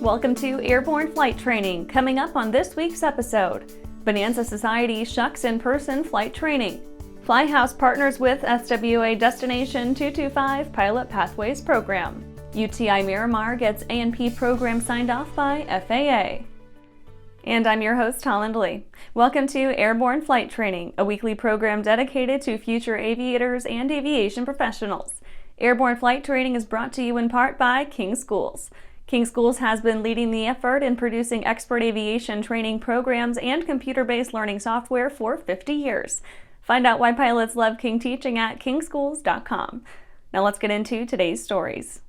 Welcome to Airborne Flight Training. Coming up on this week's episode, Bonanza Society Shucks in-person flight training. Flyhouse partners with SWA Destination 225 Pilot Pathways Program. UTI Miramar gets A&P program signed off by FAA. And I'm your host, Holland Lee. Welcome to Airborne Flight Training, a weekly program dedicated to future aviators and aviation professionals. Airborne Flight Training is brought to you in part by King Schools. King Schools has been leading the effort in producing expert aviation training programs and computer-based learning software for 50 years. Find out why pilots love King teaching at kingschools.com. Now let's get into today's stories.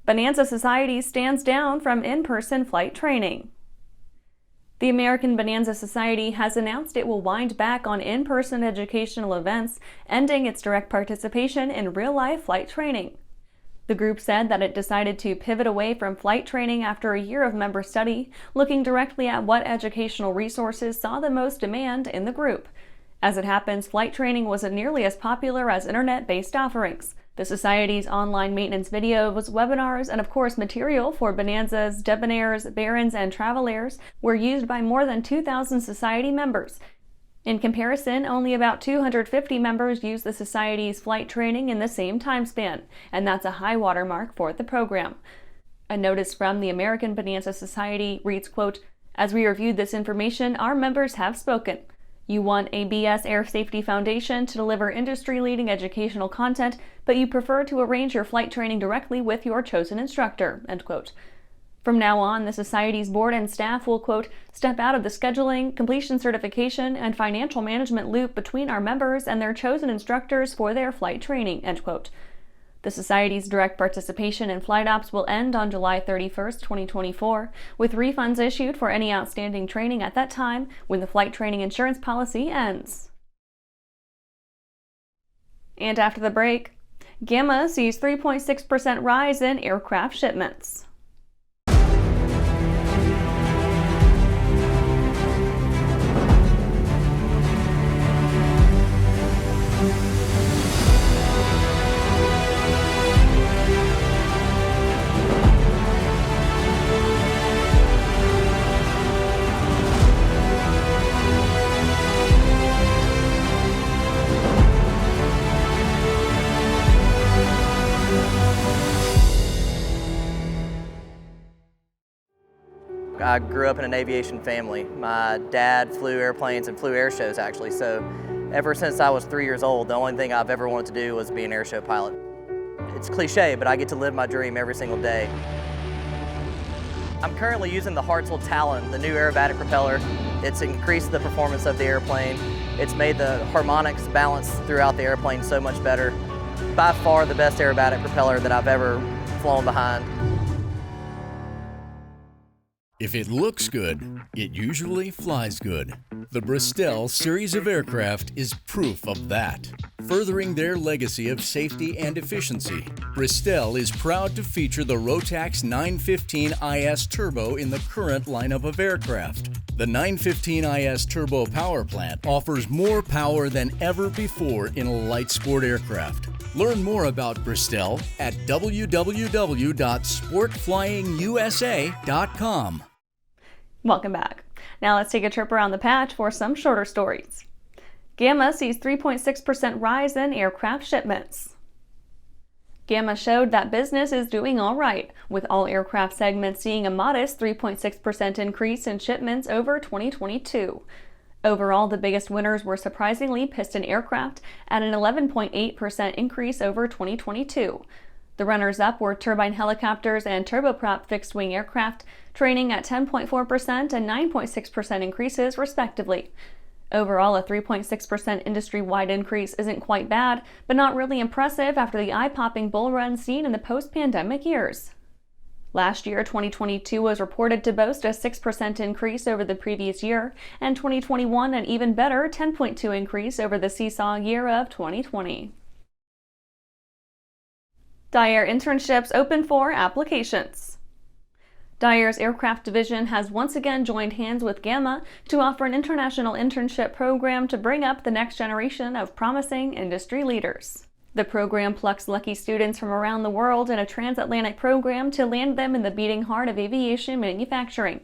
Bonanza Society stands down from in-person flight training. The American Bonanza Society has announced it will wind back on in-person educational events, ending its direct participation in real-life flight training. The group said that it decided to pivot away from flight training after a year of member study, looking directly at what educational resources saw the most demand in the group. As it happens, flight training wasn't nearly as popular as internet-based offerings. The Society's online maintenance videos, webinars, and of course material for Bonanzas, debonaires, barons, and travelaires were used by more than 2,000 Society members. In comparison, only about 250 members used the Society's flight training in the same time span, and that's a high water mark for the program. A notice from the American Bonanza Society reads, quote, "As we reviewed this information, our members have spoken. You want a BS Air Safety Foundation to deliver industry-leading educational content, but you prefer to arrange your flight training directly with your chosen instructor," end quote. From now on, the Society's board and staff will, quote, "step out of the scheduling, completion certification, and financial management loop between our members and their chosen instructors for their flight training," end quote. The Society's direct participation in flight ops will end on July 31st, 2024, with refunds issued for any outstanding training at that time when the flight training insurance policy ends. And after the break, GAMA sees 3.6% rise in aircraft shipments. I grew up in an aviation family. My dad flew airplanes and flew air shows actually, so ever since I was 3 years old, the only thing I've ever wanted to do was be an air show pilot. It's cliche, but I get to live my dream every single day. I'm currently using the Hartsel Talon, the new aerobatic propeller. It's increased the performance of the airplane. It's made the harmonics balance throughout the airplane so much better. By far the best aerobatic propeller that I've ever flown behind. If it looks good, it usually flies good. The Bristol series of aircraft is proof of that. Furthering their legacy of safety and efficiency, Bristol is proud to feature the Rotax 915 IS Turbo in the current lineup of aircraft. The 915 IS Turbo power plant offers more power than ever before in a light sport aircraft. Learn more about Bristol at www.sportflyingusa.com. Welcome back. Now let's take a trip around the patch for some shorter stories. GAMA sees 3.6% rise in aircraft shipments. GAMA showed that business is doing all right, with all aircraft segments seeing a modest 3.6% increase in shipments over 2022. Overall, the biggest winners were surprisingly piston aircraft at an 11.8% increase over 2022. The runners-up were turbine helicopters and turboprop fixed-wing aircraft, training at 10.4% and 9.6% increases, respectively. Overall, a 3.6% industry-wide increase isn't quite bad, but not really impressive after the eye-popping bull run seen in the post-pandemic years. Last year, 2022 was reported to boast a 6% increase over the previous year, and 2021 an even better 10.2% increase over the seesaw year of 2020. Daher Internships open for applications. Daher's aircraft division has once again joined hands with GAMA to offer an international internship program to bring up the next generation of promising industry leaders. The program plucks lucky students from around the world in a transatlantic program to land them in the beating heart of aviation manufacturing.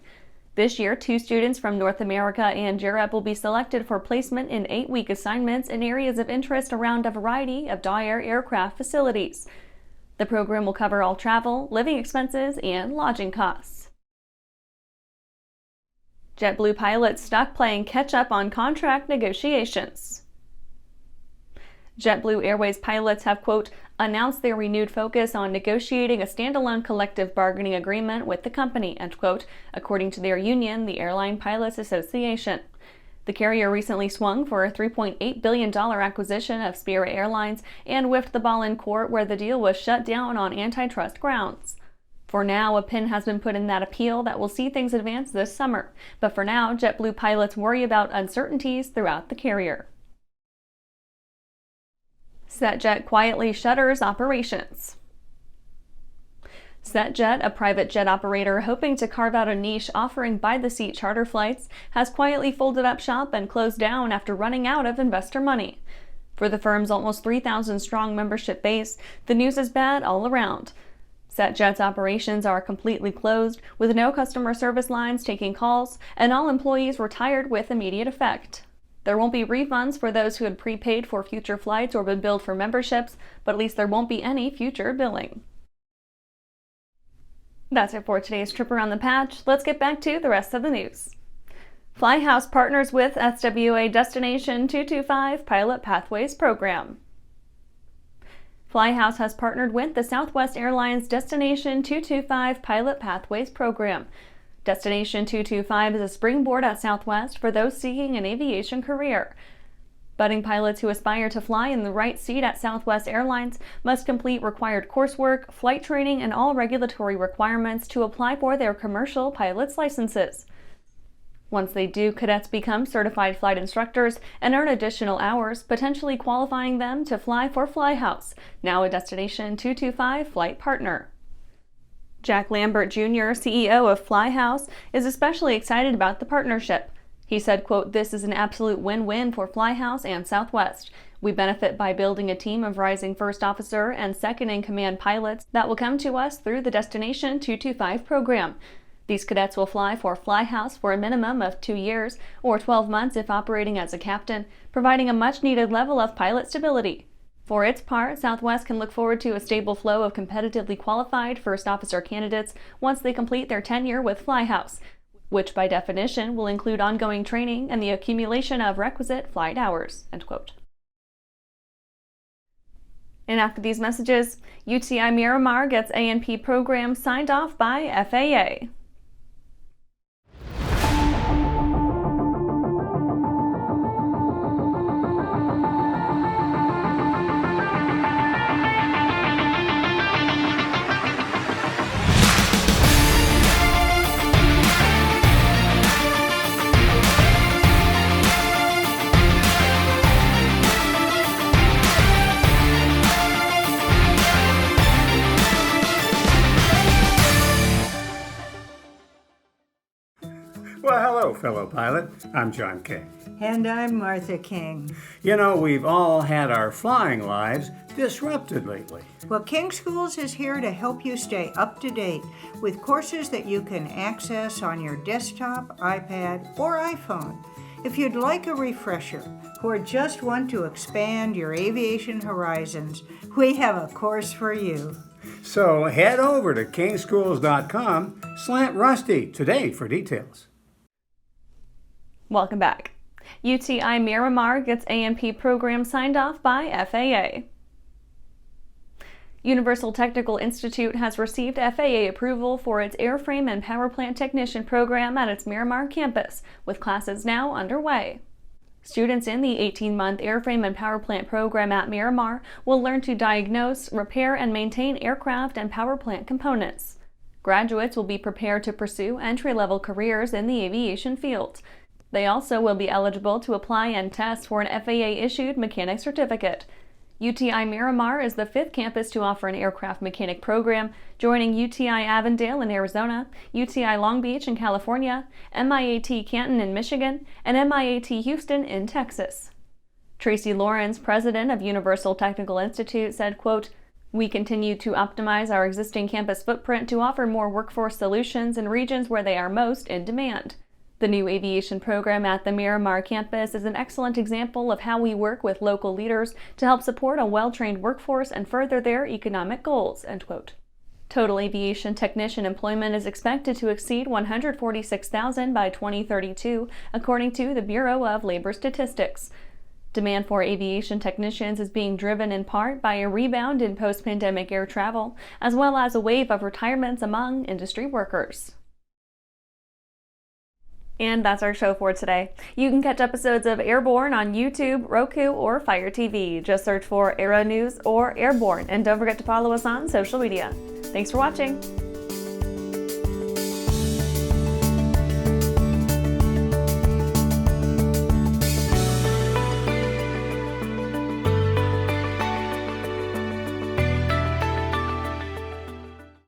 This year, 2 students from North America and Europe will be selected for placement in 8-week assignments in areas of interest around a variety of Daher aircraft facilities. The program will cover all travel, living expenses, and lodging costs. JetBlue pilots stuck playing catch-up on contract negotiations. JetBlue Airways pilots have, quote, announced their renewed focus on negotiating a standalone collective bargaining agreement with the company, end quote, according to their union, the Airline Pilots Association. The carrier recently swung for a $3.8 billion acquisition of Spirit Airlines and whiffed the ball in court where the deal was shut down on antitrust grounds. For now, a pin has been put in that appeal that will see things advance this summer, but for now, JetBlue pilots worry about uncertainties throughout the carrier. SetJet quietly shutters operations. SetJet, a private jet operator hoping to carve out a niche offering by-the-seat charter flights, has quietly folded up shop and closed down after running out of investor money. For the firm's almost 3,000-strong membership base, the news is bad all around. SetJet's operations are completely closed, with no customer service lines taking calls, and all employees retired with immediate effect. There won't be refunds for those who had prepaid for future flights or been billed for memberships, but at least there won't be any future billing. That's it for today's trip around the patch. Let's get back to the rest of the news. Flyhouse partners with SWA Destination 225 Pilot Pathways Program. Flyhouse has partnered with the Southwest Airlines Destination 225 Pilot Pathways Program. Destination 225 is a springboard at Southwest for those seeking an aviation career. Budding pilots who aspire to fly in the right seat at Southwest Airlines must complete required coursework, flight training, and all regulatory requirements to apply for their commercial pilot's licenses. Once they do, cadets become certified flight instructors and earn additional hours, potentially qualifying them to fly for Flyhouse, now a Destination 225 flight partner. Jack Lambert Jr., CEO of Flyhouse, is especially excited about the partnership. He said, quote, this is an absolute win-win for Flyhouse and Southwest. We benefit by building a team of rising first officer and second-in-command pilots that will come to us through the Destination 225 program. These cadets will fly for Flyhouse for a minimum of 2 years, or 12 months if operating as a captain, providing a much-needed level of pilot stability. For its part, Southwest can look forward to a stable flow of competitively qualified first officer candidates once they complete their tenure with Flyhouse, which by definition will include ongoing training and the accumulation of requisite flight hours, end quote. And after these messages, UTI Miramar gets A&P program signed off by FAA. Well, hello, fellow pilot. I'm John King. And I'm Martha King. You know, we've all had our flying lives disrupted lately. Well, King Schools is here to help you stay up to date with courses that you can access on your desktop, iPad, or iPhone. If you'd like a refresher or just want to expand your aviation horizons, we have a course for you. So head over to kingschools.com/rusty today for details. Welcome back. UTI Miramar gets A&P program signed off by FAA. Universal Technical Institute has received FAA approval for its airframe and power plant technician program at its Miramar campus, with classes now underway. Students in the 18-month airframe and power plant program at Miramar will learn to diagnose, repair, and maintain aircraft and power plant components. Graduates will be prepared to pursue entry-level careers in the aviation field. They also will be eligible to apply and test for an FAA-issued mechanic certificate. UTI Miramar is the 5th campus to offer an aircraft mechanic program, joining UTI Avondale in Arizona, UTI Long Beach in California, MIAT Canton in Michigan, and MIAT Houston in Texas. Tracy Lawrence, president of Universal Technical Institute, said, quote, "We continue to optimize our existing campus footprint to offer more workforce solutions in regions where they are most in demand. The new aviation program at the Miramar campus is an excellent example of how we work with local leaders to help support a well-trained workforce and further their economic goals," end quote. Total aviation technician employment is expected to exceed 146,000 by 2032, according to the Bureau of Labor Statistics. Demand for aviation technicians is being driven in part by a rebound in post-pandemic air travel, as well as a wave of retirements among industry workers. And that's our show for today. You can catch episodes of Airborne on YouTube, Roku, or Fire TV. Just search for Aero-News or Airborne, and don't forget to follow us on social media. Thanks for watching.